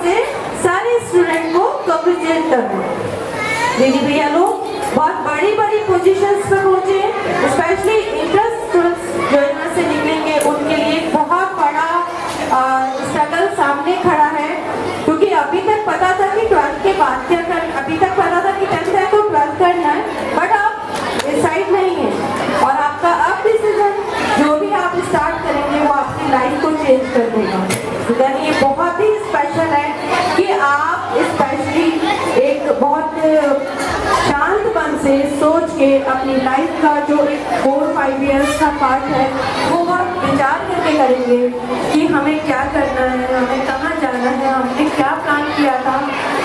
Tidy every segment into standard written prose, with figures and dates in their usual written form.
से सारे स्टूडेंट को कॉन्ग्रेचुलेट करना है। दीदी भैया लोग बहुत बड़ी बड़ी पोजीशंस पर पहुंचे हैं, स्पेशली इंटर स्टूडेंट्स जो यहाँ से निकलेंगे उनके लिए बहुत बड़ा स्ट्रगल सामने खड़ा है, क्योंकि अभी तक पता था कि 12th के बाद क्या करना, अभी तक पता था कि 10th है तो 12th करना है, बट अब डिसाइड नहीं है। और आपका अब डिसीजन जो भी आप स्टार्ट करेंगे वो आपकी लाइफ को चेंज कर देगा। तो ये बहुत ही स्पेशल है कि आप स्पेशली एक बहुत शांत मन से सोच के अपनी लाइफ का जो एक 4-5 इयर्स का पार्ट है वो बहुत विचार करके करेंगे कि हमें क्या करना है, हमें कहाँ जाना है, हमने क्या प्लान किया था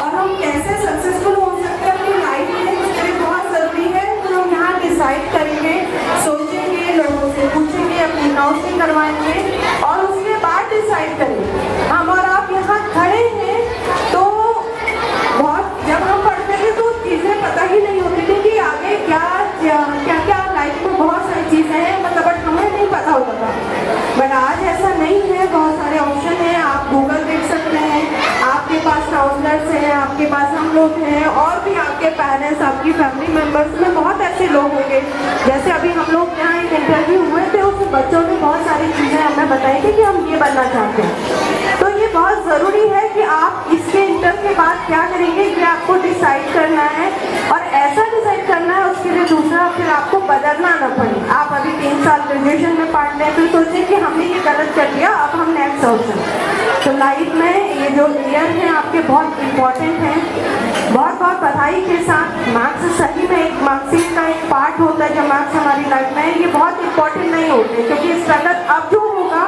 और हम कैसे सक्सेसफुल हो सकते हैं अपनी लाइफ में। उसके लिए बहुत ज़रूरी है कि हम यहाँ डिसाइड करेंगे, सोचेंगे, लोगों से पूछेंगे, अपनी काउंसलिंग करवाएंगे और उसके बाद डिसाइड करेंगे। हम और आप यहाँ खड़े हैं तो बहुत जब हम पढ़ते थे तो चीज़ें पता ही नहीं होती थी कि आगे क्या क्या लाइफ में बहुत सारी चीज़ें हैं, मतलब बट हमें नहीं पता होता था। बट आज ऐसा नहीं है, बहुत सारे ऑप्शन हैं, आप गूगल देख सकते हैं, आपके पास काउंसलर्स हैं, आपके पास हम लोग हैं और भी आपके पेरेंट्स, आपकी फैमिली मेम्बर्स में बहुत ऐसे लोग होंगे। जैसे अभी हम लोग यहाँ एक इंटरव्यू हुए थे, उसमें बच्चों ने बहुत सारी चीज़ें हमें बताई थी कि हम ये बनना चाहते हैं। तो ये बहुत ज़रूरी है कि आप इसके इंटर के बाद क्या करेंगे ये आपको डिसाइड करना है और ऐसा डिसाइड करना है उसके लिए दूसरा फिर आपको बदलना ना पड़े। आप अभी 3 साल ग्रेजुएशन में पढ़ रहे हैं फिर सोचें कि हमने ये गलत कर दिया, अब हम नेक्स्ट ऑप्शन। तो लाइफ में ये जो ईयर हैं आपके बहुत इम्पॉर्टेंट हैं। बहुत बहुत बधाई के साथ मार्क्स सही में एक मार्कशीट का एक पार्ट होता है, जो मार्क्स हमारी लाइफ में है ये बहुत इंपॉर्टेंट नहीं होते, क्योंकि स्ट्रगल अब जो होगा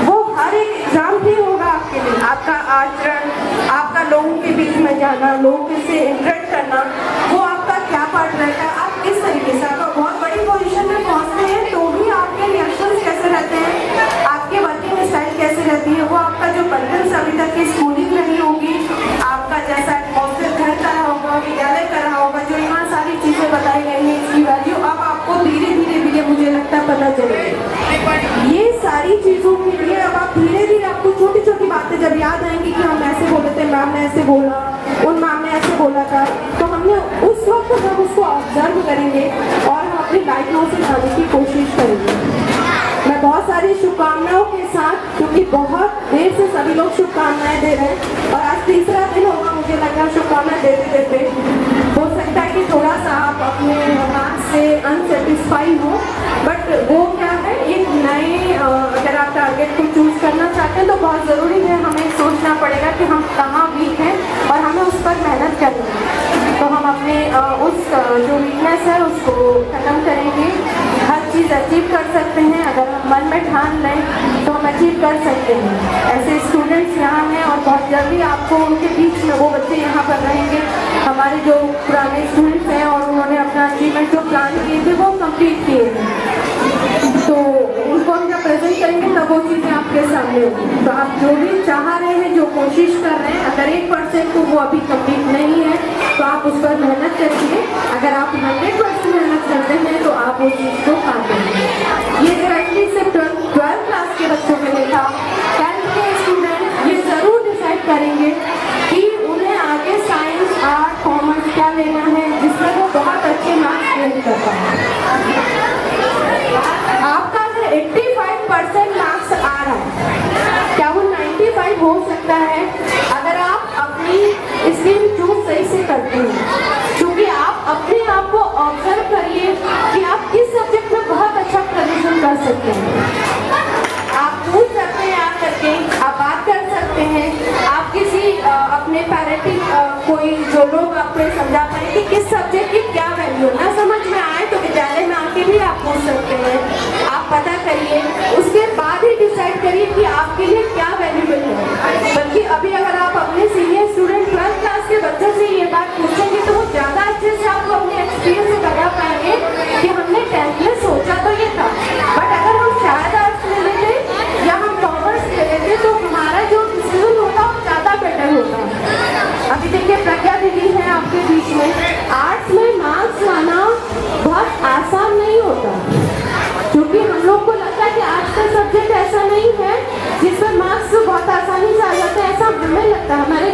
वो हर एक एग्जाम भी होगा आपके लिए। आपका आचरण, आपका लोगों के बीच में जाना, लोगों से इंटरेक्ट करना, वो आपका क्या पार्ट रहता है, आप किस तरीके से आप बहुत बड़ी पोजीशन में पहुंचते हैं तो भी आपके रिएक्शंस कैसे रहते हैं, आपके वर्किंग स्टाइल कैसे रहती है, वो आपका जो बचपन से अभी तक की स्कूलिंग रही होगी, आपका जैसा एटमॉस्फेयर घर का रहा होगा, विद्यालय का रहा होगा, जो यहाँ सारी चीज़ें बताई गई हैं इसकी वैल्यू अब आपको धीरे धीरे मुझे लगता है पता चलेगी। ये सारी चीज़ों के लिए अब आप धीरे धीरे आपको छोटी छोटी बातें जब याद आएंगी कि हम ऐसे बोले थे, मैम ने ऐसे बोला, उन मैम ने ऐसे बोला था, तो हमने उस वक्त हम उसको ऑब्जर्व करेंगे और हम अपनी लाइफ में उसे लाने की कोशिश करेंगे। मैं बहुत सारी शुभकामनाओं के साथ, क्योंकि बहुत देर से सभी लोग शुभकामनाएं दे रहे हैं और आज तीसरा दिन होगा मुझे लग रहा है शुभकामनाएं देते देते। हो सकता है कि थोड़ा सा आप अपने मार्क्स से अनसेटिस्फाई हो, बट वो क्या है एक नए अगर आप टारगेट को चूज करना चाहते हैं तो बहुत ज़रूरी है हमें सोचना पड़ेगा कि हम कहाँ वीक हैं और हमें उस पर मेहनत करनी है। तो हम अपने उस जो वीकनेस है उसको ख़त्म करेंगे, हर चीज़ अचीव कर सकते हैं। अगर हम मन में ठान लें तो हम अचीव कर सकते हैं। ऐसे स्टूडेंट्स यहाँ हैं और बहुत जल्दी आपको उनके बीच में वो बच्चे यहाँ पर रहेंगे, हमारे जो पुराने स्टूडेंट्स हैं और उन्होंने अपना अचीवमेंट जो प्लान किए थे वो कंप्लीट किए हैं, तो उनको हम जब प्रेजेंट करेंगे तब वो चीज़ें आपके सामने होगी। तो आप जो भी चाह रहे हैं, जो कोशिश कर रहे हैं, अगर 1% को वो अभी कंप्लीट नहीं है तो आप उस पर मेहनत करिए। अगर आप 100% मेहनत करते हैं तो आप उस चीज़ को पा देंगे। ये स्पेशली सिर्फ 12th क्लास के बच्चों के लिए था। 10th के स्टूडेंट ये ज़रूर डिसाइड करेंगे कि उन्हें आगे साइंस, आर्ट, कॉमर्स क्या लेना है जिसमें वो बहुत अच्छे मार्क्स गेन कर पाए। आपका अगर 85% मार्क्स आ रहा है, क्या वो 95 हो सकता है अगर आप अपनी स्ट्रीम चूज सही से करते हैं? क्योंकि आप अपने आप को ऑब्जर्व करिए कि आप किस सब्जेक्ट में बहुत अच्छा प्रदर्शन कर सकते हैं। आप पूछ सकते हैं आकर के, आप बात कर सकते हैं, आप किसी अपने पैरेंटिंग कोई जो लोग आपको समझा पाए कि किस सब्जेक्ट की क्या वैल्यू ना समझ में आए तो विद्यालय में आके भी आप पूछ सकते हैं। आप पता करिए, उसके बाद ही डिसाइड करिए कि आपके लिए क्या वैल्यूबल है। बल्कि अभी अगर आप अपने सीनियर स्टूडेंट 12th क्लास के बच्चों से ये बात पूछेंगे तो वो ज़्यादा अच्छे से आपको अपने एक्सपीरियंस से बता पाएंगे कि हमने 10th में सोचा तो ये था, बट अगर हम शायद आर्ट्स ले लेते या हम कॉमर्स ले लेते तो हमारा जो डिसीजन होता वो ज़्यादा बेटर होता। अभी देखिए प्रज्ञा दीदी है आपके बीच में, आर्ट्स में मार्क्स लाना बहुत आसान नहीं होता, क्योंकि हम लोग को लगता है कि आर्ट्स का सब्जेक्ट ऐसा नहीं है जिसमें मार्क्स बहुत आसानी से आ जाते हैं, ऐसा हमें लगता है, हमारे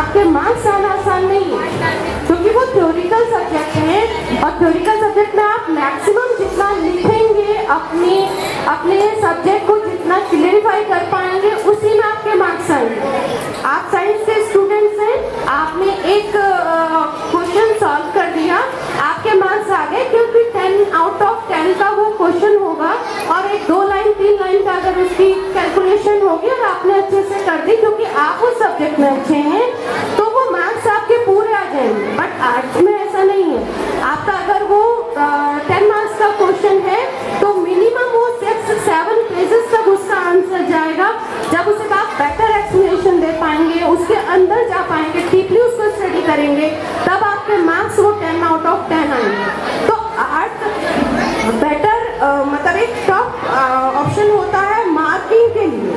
आपके मार्क्स आना आसान नहीं है, क्योंकि वो थ्योरिकल सब्जेक्ट है और थ्योरिकल सब्जेक्ट में आप मैक्सिमम जितना लिखेंगे, अपने सब्जेक्ट को जितना क्लियरिफाई कर पाएंगे, उसी में आपके मार्क्स आएंगे। आप साइंस के स्टूडेंट्स हैं, आपने एक क्वेश्चन सॉल्व कर दिया, आपके मार्क्स आ गए, क्योंकि 10 आउट ऑफ 10 का वो क्वेश्चन होगा और एक 2 लाइन 3 लाइन का अगर उसकी कैलकुलेशन होगी और आपने अच्छे से कर दी, क्योंकि आप उस सब्जेक्ट में अच्छे हैं, तो वो मार्क्स आपके पूरे आ जाएंगे। बट आर्ट्स में ऐसा नहीं है। आपका अगर वो 10 मार्क्स का क्वेश्चन है तो मिनिमम वो 6-7 पेजेस तक उसका आंसर जाएगा। जब उसे आप बेटर एक्सप्लेनेशन दे पाएंगे, उसके अंदर जा पाएंगे, डीपली उसको स्टडी करेंगे, तब आपके मार्क्स वो 10 आउट ऑफ 10 आएंगे। तो आर्ट बेटर मतलब एक टॉप ऑप्शन होता है मार्किंग के लिए।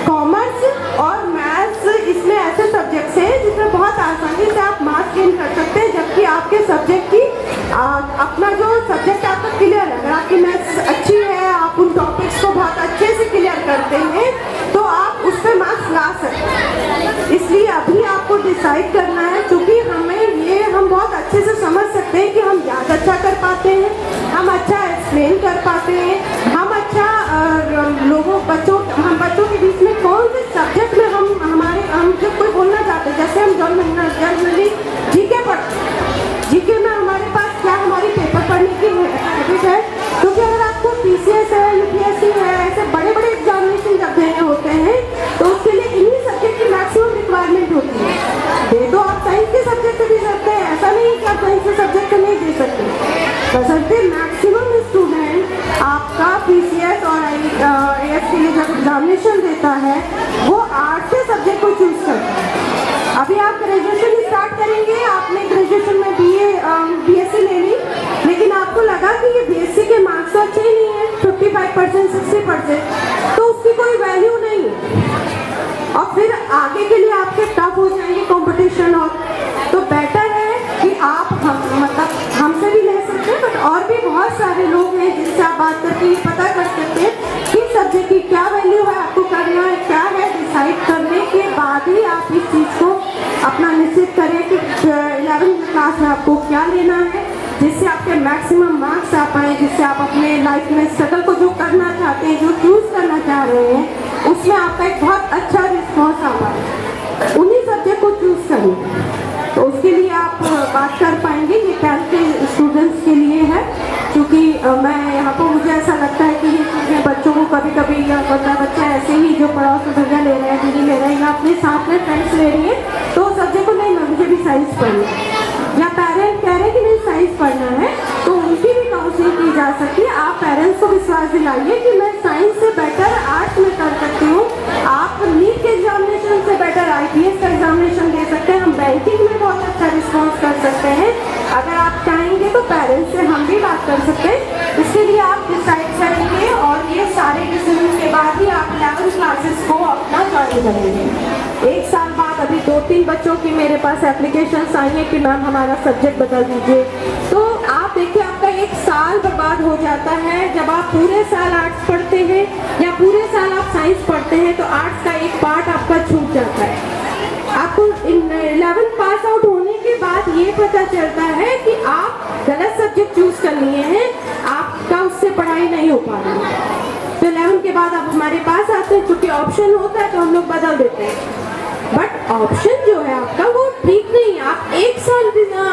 कॉमर्स और मैथ्स इसमें ऐसे सब्जेक्ट्स हैं जिसमें बहुत आसानी से आप मार्क्स गेन कर सकते हैं, जबकि आपके सब्जेक्ट की अपना जो सब्जेक्ट आपका क्लियर है, अगर आपकी मैथ्स अच्छी है, आप उन टॉपिक्स को बहुत अच्छे से क्लियर करते हैं, तो आप उस पर मार्क्स ला सकते हैं। इसलिए अभी आपको डिसाइड करना है, क्योंकि हम बहुत अच्छे से समझ सकते हैं कि हम याद अच्छा कर पाते हैं, हम अच्छा एक्सप्लेन कर पाते हैं, हम अच्छा हम बच्चों के बीच में कौन से सब्जेक्ट में हम जब कोई बोलना चाहते हैं, जैसे हम जनरली जीके पढ़ते हैं, जीके में हमारे पास क्या हमारी पेपर पढ़ने की हैबिट है, क्योंकि अगर आपको पीसीएस है, यूपीएससी है, ऐसे बड़े बड़े एग्जामिनेशन जब देने होते हैं, तो उसके लिए इन्हीं सब्जेक्ट की मैक्सिमम रिक्वायरमेंट होती है। दे तो आप साइंस के सब्जेक्ट दे सकते हैं, ऐसा नहीं कि आप साइंस के सब्जेक्ट नहीं दे सकते, बशर्ते मैक्सिमम स्टूडेंट आपका पीसीएस और आईएएस के लिए जब एग्जामिनेशन देता है, वो आर्ट्स के सब्जेक्ट को चूज करता है। अभी आप ग्रेजुएशन स्टार्ट करेंगे, आपने ग्रेजुएशन में बीएससी ले ली, लेकिन आपको लगा कि ये बीएससी के मार्क्स तो अच्छे ही नहीं है, 55% 60%, तो उसकी कोई वैल्यू नहीं है और फिर आगे के लिए आपके टफ हो जाएंगे कंपटीशन। और तो बेटर है कि आप हमसे भी ले सकते हैं, बट और भी बहुत सारे लोग हैं जिनसे आप बात करके ये पता कर सकते हैं कि सब्जेक्ट की क्या वैल्यू है, आपको करना है क्या है। डिसाइड करने के बाद ही आप इस चीज़ को अपना निश्चित करें कि 11वीं क्लास में आपको क्या लेना है, जिससे आपके मैक्सिमम मार्क्स आ पाए, जिससे आप अपने लाइफ में स्ट्रगल को जो करना चाहते हैं, जो चूज करना चाह रहे हैं, उसमें आपका एक बहुत अच्छा रिस्पॉन्स आ पाए। उन्हीं सब्जेक्ट को चूज करिए, तो उसके लिए आप बात कर पाएंगे। ये 10th के स्टूडेंट्स के लिए है, क्योंकि मैं यहाँ पर मुझे ऐसा लगता है कि ये चीज़ें बच्चों को कभी कभी या बच्चे ऐसे ही जो पड़ोस में भैया ले रहे हैं, दीदी ले रहे हैं, या अपने साथ में फ्रेंड्स ले रही है, तो सब्जेक्ट को नहीं, मुझे भी साइंस पढ़ना है, या पेरेंट कह रहे हैं कि नहीं साइंस पढ़ना है, तो उनकी भी काउंसलिंग की जा सकती है। आप पेरेंट्स को विश्वास दिलाइए कि मैं साइंस से बेटर आर्ट्स में कर सकती हूँ। आप नीट के एग्जामिनेशन से बेटर आईपीएस का एग्जामिनेशन दे सकते हैं, हम बैंकिंग में बहुत अच्छा रिस्पॉन्स कर सकते हैं। अगर आप चाहेंगे तो पेरेंट्स से हम भी बात कर सकते हैं। इसके लिए आप डिसाइड करेंगे और ये सारे डिसीजन के बाद ही आप 11 क्लासेस को अपना ज्वाइन करेंगे। 1 साल बाद अभी 2-3 बच्चों की मेरे पास एप्लीकेशंस आई हैं कि मैम हमारा सब्जेक्ट बदल दीजिए, तो आप देखिए आपका 1 साल बर्बाद हो जाता है। जब आप पूरे साल आर्ट्स पढ़ते हैं या पूरे साल आप साइंस पढ़ते हैं, तो आर्ट्स का एक पार्ट आपका छूट जाता है। आपको 11th पास आउट होने के बाद ये पता चलता है कि आप गलत सब्जेक्ट चूज कर लिए हैं, आपका उससे पढ़ाई नहीं हो पा रही। तो 11th के बाद आप हमारे पास आते हैं, चूंकि ऑप्शन होता है तो हम लोग बदल देते हैं, बट ऑप्शन जो है आपका वो ठीक नहीं है। आप 1 साल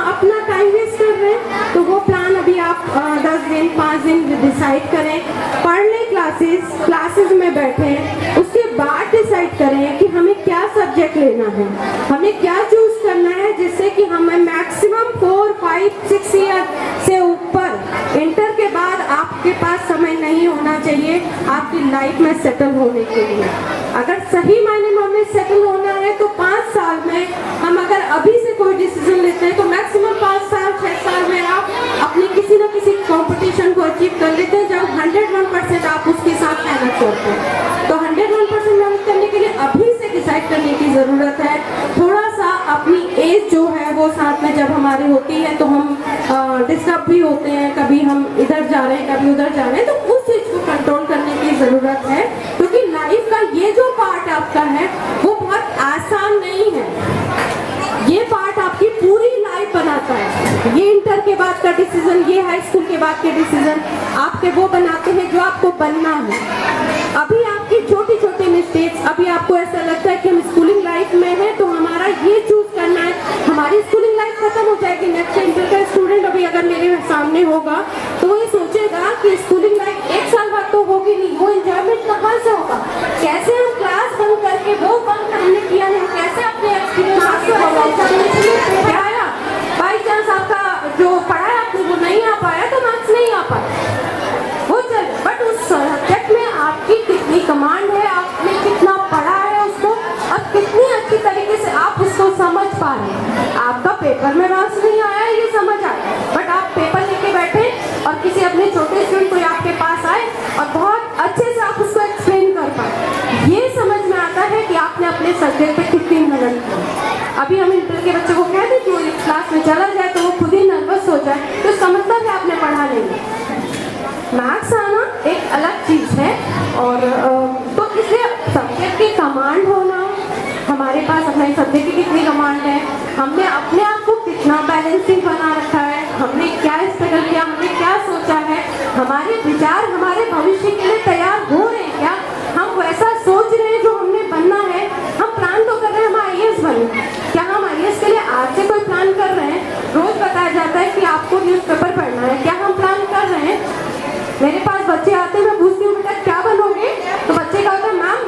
अपना टाइम वेस्ट कर रहे हैं, तो वो प्लान अभी आप 10 दिन 5 दिन डिसाइड करें, पढ़ लें क्लासेस में बैठें, उसके बाद डिसाइड करें कि हमें क्या सब्जेक्ट लेना है, हमें क्या चूज करना है, जिससे कि हमें मैक्सिमम 4, 5, 6 ईयर से ऊपर इंटर के बाद आपके पास समय नहीं होना चाहिए आपकी लाइफ में सेटल होने के लिए। अगर सही मायने में हमें सेटल होना है तो 5 साल में हम अगर अभी से कोई डिसीजन लेते हैं तो मैक्सिमम 5 साल 6 साल में आप अपने किसी न किसी कंपटीशन को अचीव कर लेते हैं, जब 101% आप उसके साथ मेहनत करते हैं। तो 101% मेहनत करने के लिए अभी से डिसाइड करने की ज़रूरत है। थोड़ा सा अपनी एज जो है वो साथ में जब हमारी होती है तो हम डिस्टर्ब भी होते हैं, कभी हम इधर जा रहे हैं कभी उधर जा रहे हैं, तो उस चीज़ को कंट्रोल करने की ज़रूरत है, क्योंकि लाइफ का ये जो पार्ट आपका है वो बहुत आसान नहीं है। बाद का डिसीजन, ये हाई स्कूल के बाद के डिसीजन आपके वो बनाते हैं जो आपको बनना है। अभी आपकी छोटी छोटी मिस्टेक्स, अभी आपको ऐसा लगता है कि हम स्कूलिंग लाइफ में हैं तो हमारा ये चूज करना है, हमारी स्कूलिंग लाइफ खत्म हो जाएगी। नेक्स्ट इंटर का स्टूडेंट अभी अगर मेरे सामने होगा तो वो ये सोचेगा कि स्कूलिंग लाइफ 1 साल बाद तो होगी नहीं, वो एंजॉयमेंट कहाँ से होगा, कैसे हम क्लास बंक करके वो बंक हमने किया है, कैसे अपने एक्सपीरियंस बाई चांस आपका जो पढ़ा है आपने वो नहीं आ पाया तो मार्क्स नहीं आ पाए वो चल, बट उस सब्जेक्ट में आपकी कितनी कमांड है, आपने कितना पढ़ा है उसको और कितनी अच्छी तरीके से आप उसको समझ पा रहे हैं। आपका पेपर में मार्क्स नहीं आया ये समझ आया, बट आप पेपर लेके बैठे और किसी अपने छोटे स्टूडेंट कोई आपके पास आए और बहुत अच्छे से आप उसको एक्सप्लेन कर पाए, ये समझ में आता है कि आपने अपने सब्जेक्ट पे कितनी मेहनत की। अभी हम इंटर के बच्चे को कह दें कि वो क्लास में चला जाए तो वो खुद ही नर्वस हो जाए तो इसका मतलब है आपने पढ़ा नहीं। मैथ्स आना एक अलग चीज़ है और तो इसलिए सब्जेक्ट की कमांड होना, हमारे पास अपने सब्जेक्ट की कितनी कमांड है, हमने अपने आप को कितना बैलेंसिंग बना रखा है, हमने क्या स्ट्रगल किया, हमने क्या सोचा है, हमारे विचार हमारे भविष्य के लिए तैयार हो रहे हैं क्या, हम वैसा सोच रहे हैं जो हमने बनना है। हम प्लान तो कर रहे हैं हम IAS बने, क्या हम IAS के लिए आज से कोई प्लान कर रहे हैं? रोज बताया जाता है कि आपको न्यूज़पेपर पढ़ना है, क्या हम प्लान कर रहे हैं? मेरे पास बच्चे आते हैं, मैं पूछती हूँ बेटा क्या बनोगे, तो बच्चे का होता है मैम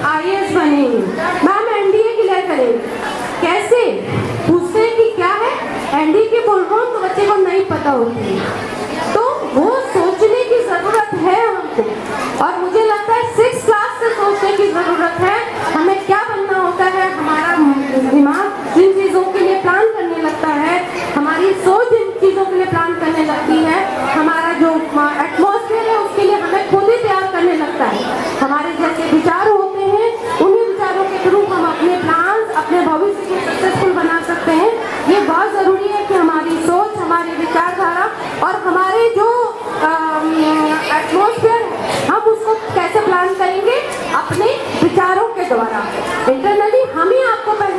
IAS बनेंगे, मैम NDA क्लियर करेंगे। कैसे पूछते हैं कि क्या है NDA के बोल रहा हूँ तो बच्चे को नहीं पता होती है, तो वो सोचने की ज़रूरत है हमको और मुझे लगता है 6th क्लास से सोचने की ज़रूरत है हमें क्या बनना होता है। हमारा दिमाग जिन चीज़ों के लिए प्लान करने लगता है, हमारी सोच इन चीज़ों के लिए प्लान करने लगती है, हमारा जो एटमॉस्फेयर है उसके लिए हमें खुद ही तैयार करने लगता है। हमारे जैसे विचार होते हैं उन्हीं विचारों के थ्रू हम अपने प्लान्स, अपने भविष्य को सक्सेसफुल बना सकते हैं। ये बहुत ज़रूरी है कि हमारी सोच, हमारी विचारधारा और हमारे जो एटमॉस्फेयर हम उसको कैसे प्लान करेंगे अपने विचारों के द्वारा। इंटरनली हम ही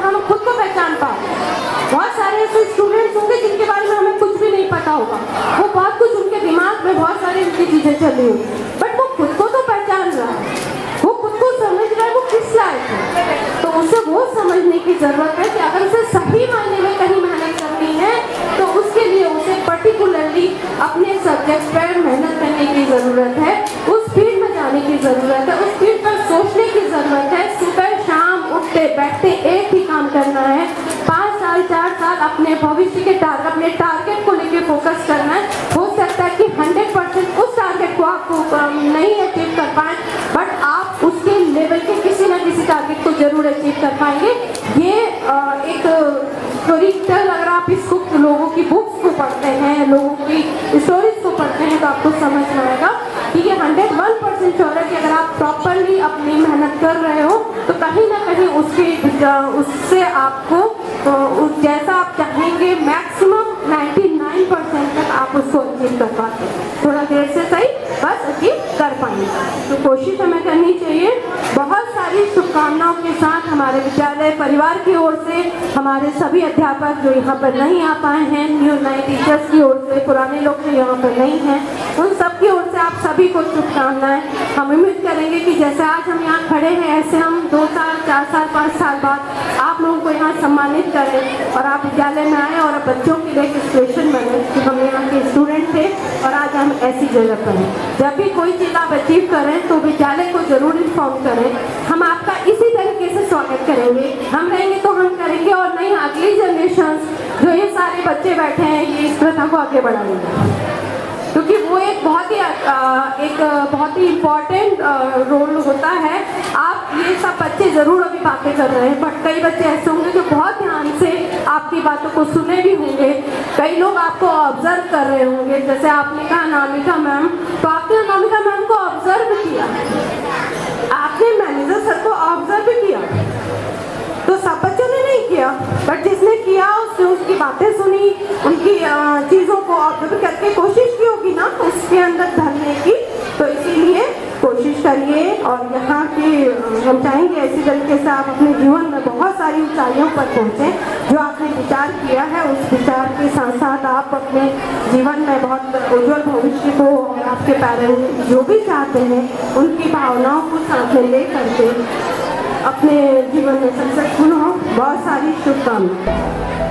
हम खुद को पहचान पाए। बहुत सारे ऐसे स्टूडेंट्स होंगे जिनके बारे में हमें कुछ भी नहीं पता होगा, वो बहुत कुछ उनके दिमाग में बहुत सारी उनकी चीज़ें चली हुई, बट वो खुद को तो पहचान रहा है, वो खुद को समझ रहा है वो किस लायक है। तो उसे वो समझने की ज़रूरत है कि अगर उसे सही मायने में कहीं मेहनत करनी है तो उसके लिए उसे पर्टिकुलरली अपने सब्जेक्ट पर मेहनत करने की ज़रूरत है, उस फील्ड में जाने की ज़रूरत है, उस फील्ड पर सोचने की ज़रूरत है। सुबह शाम उठते बैठते एक ही काम करना है, 5 साल 4 साल अपने भविष्य के अपने टारगेट को लेकर फोकस करना है। हो सकता है कि 100% उस टारगेट को आप नहीं अचीव कर पाए, बट आप उसके लेवल के किसी न किसी टारगेट को जरूर अचीव कर पाएंगे। ये एक स्टोरीटेल, अगर आप इसको लोगों की बुक्स को पढ़ते हैं, लोगों की स्टोरीज को पढ़ते हैं तो आपको समझ में आएगा कि ये 101% श्योर है कि अगर आप प्रॉपरली अपनी मेहनत कर रहे हो तो कहीं ना कहीं उससे आपको जैसा आप चाहेंगे मैक्सिमम 99% तक आप उसको अचीव कर पाते हैं। थोड़ा देर से सही बस अचीव कर पाएंगे, तो कोशिश हमें करनी चाहिए। बहुत सारी शुभकामनाओं के साथ हमारे विद्यालय परिवार की ओर से, हमारे सभी अध्यापक जो यहाँ पर नहीं आ पाए हैं, न्यू नए टीचर्स की ओर से, पुराने लोग जो यहाँ पर नहीं हैं, उन सब की ओर से आप सभी को शुभकामनाएं। हम उम्मीद करेंगे कि जैसे आज हम यहाँ खड़े हैं ऐसे हम 2 साल 4 साल 5 साल बाद आप लोगों को यहाँ सम्मानित करें और आप विद्यालय में आए और बच्चों के लिए एक स्टेशन बने कि हम यहाँ के स्टूडेंट थे और आज हम ऐसी जगह पर हैं। जब भी कोई चीज़ आप अचीव करें तो विद्यालय को जरूर इन्फॉर्म करें, हम आपका इसी तरीके से स्वागत करेंगे। हम रहेंगे तो हम करेंगे और नहीं अगली जनरेशन जो ये सारे बच्चे बैठे हैं ये इस प्रथा को आगे बढ़ाएंगे, क्योंकि वो एक बहुत ही इम्पॉर्टेंट रोल होता है। आप ये सब बच्चे ज़रूर अभी बातें कर रहे हैं, बट कई बच्चे ऐसे होंगे जो बहुत ध्यान से आपकी बातों को सुने भी होंगे, कई लोग आपको ऑब्जर्व कर रहे होंगे। जैसे आपने कहा अनामिका मैम, तो आपने अनामिका मैम को ऑब्जर्व किया, आपने मैनेजर सर को ऑब्जर्व किया, तो सब बच्चों ने नहीं किया, बट जिसने किया उसने उसकी बातें सुनी, उनकी चीज़ों को ऑब्जर्व करके कोशिश की होगी ना उसके अंदर ढलने की, तो इसीलिए कोशिश करिए और यहाँ के हम चाहेंगे इसी तरीके से आप अपने जीवन में बहुत सारी ऊंचाइयों पर पहुँचें। जो आपने विचार किया है उस विचार के साथ साथ आप अपने जीवन में बहुत उज्जवल भविष्य को और आपके पेरेंट्स जो भी चाहते हैं उनकी भावनाओं को साथ में ले करके अपने जीवन में सक्सेसफुल हो। बहुत सारी शुभकामनाएं।